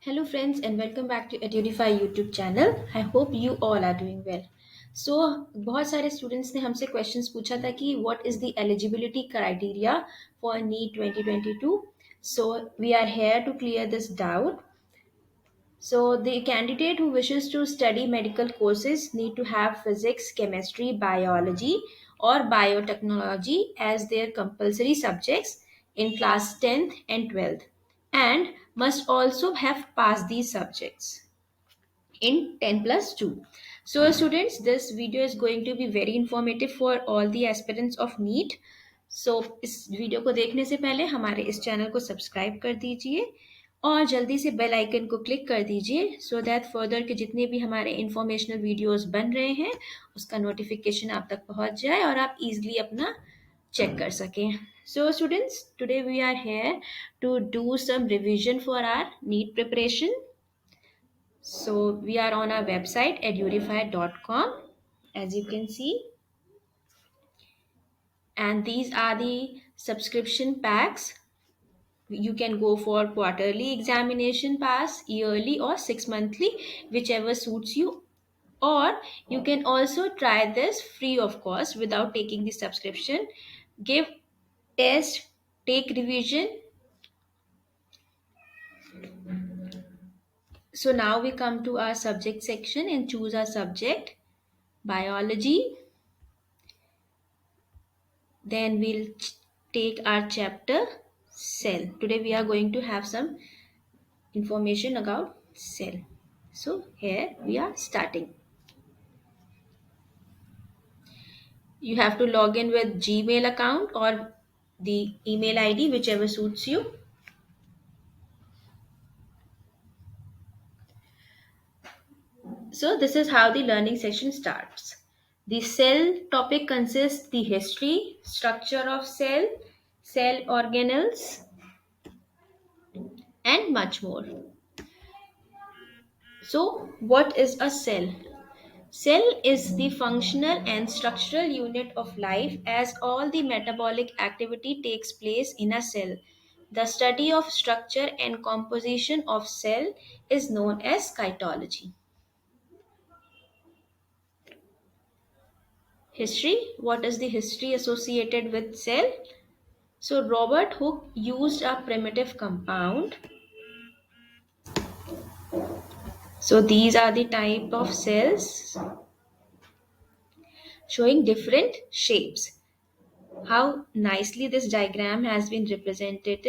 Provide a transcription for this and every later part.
Hello friends and welcome back to Edureify YouTube channel. I hope you all are doing well. So बहुत सारे students ने हमसे questions पूछा था कि what is the eligibility criteria for NEET 2022. So we are here to clear this doubt. So the candidate who wishes to study medical courses need to have physics, chemistry, biology or biotechnology as their compulsory subjects in class 10th and 12th and must also have passed these subjects in 10 plus 2. So students, this video is going to be very informative for all the aspirants of NEET. So इस video को देखने से पहले हमारे इस channel को subscribe कर दीजिए और जल्दी से बेल आइकन को क्लिक कर दीजिए सो दैट फर्दर के जितने भी हमारे इंफॉर्मेशनल वीडियोस बन रहे हैं उसका नोटिफिकेशन आप तक पहुंच जाए और आप इजीली अपना चेक कर सकें. So students, today we are here to do some revision for our NEET preparation. So we are on our website edureify.com as you can see, and these are the subscription packs. You can go for quarterly examination pass, yearly or 6 monthly, whichever suits you. Or you can also try this free of cost without taking the subscription. Give test, take revision. So now we come to our subject section and choose our subject biology. Then we'll take our chapter cell. Today we are going to have some information about cell. So here we are starting. You have to log in with Gmail account or the email ID, whichever suits you. So this is how the learning session starts. The cell topic consists the history, structure of cell, cell organelles, and much more. So what is a cell? Cell is the functional and structural unit of life as all the metabolic activity takes place in a cell. The study of structure and composition of cell is known as cytology. History. What is the history associated with cell? So Robert Hooke used a primitive compound. So these are the type of cells showing different shapes. How nicely this diagram has been represented.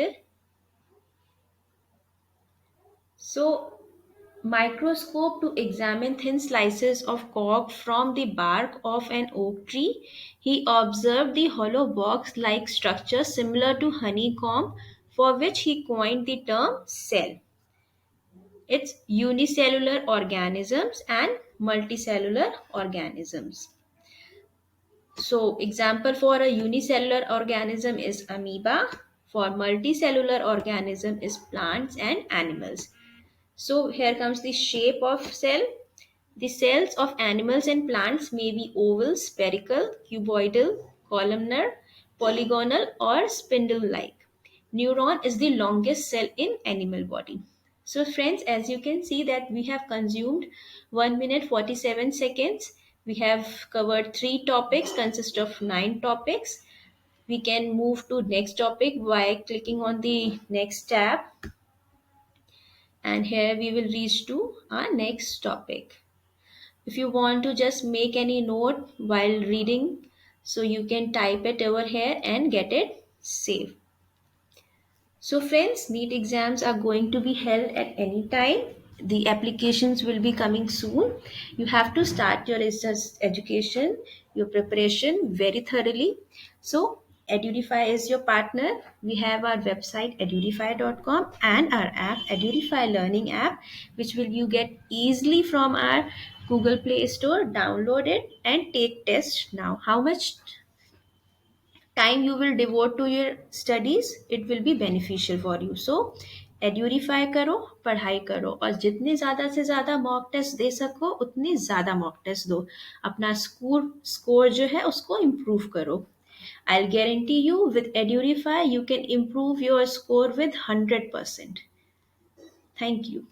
So microscope to examine thin slices of cork from the bark of an oak tree. He observed the hollow box-like structure similar to honeycomb, for which he coined the term cell. It's unicellular organisms and multicellular organisms. So example for a unicellular organism is amoeba. For multicellular organism is plants and animals. So here comes the shape of cell. The cells of animals and plants may be oval, spherical, cuboidal, columnar, polygonal or spindle-like. Neuron is the longest cell in animal body. So friends, as you can see that we have consumed 1 minute 47 seconds. We have covered 3 topics, consist of 9 topics. We can move to next topic by clicking on the next tab, and here we will reach to our next topic. If you want to just make any note while reading, so you can type it over here and get it saved. So friends, NEET exams are going to be held at any time. The applications will be coming soon. You have to start your research education, your preparation very thoroughly. So Edureify is your partner. We have our website edureify.com and our app Edureify Learning app, which will you get easily from our Google Play Store. Download it and take tests now. How much time you will devote to your studies, it will be beneficial for you. So एड्यूरीफाई करो, पढ़ाई करो और जितने ज़्यादा से ज़्यादा mock test दे सको उतने ज़्यादा मॉक टेस्ट दो. अपना स्कोर जो है उसको इम्प्रूव करो. I'll guarantee you with Edureify you can improve your score with 100%. Thank you.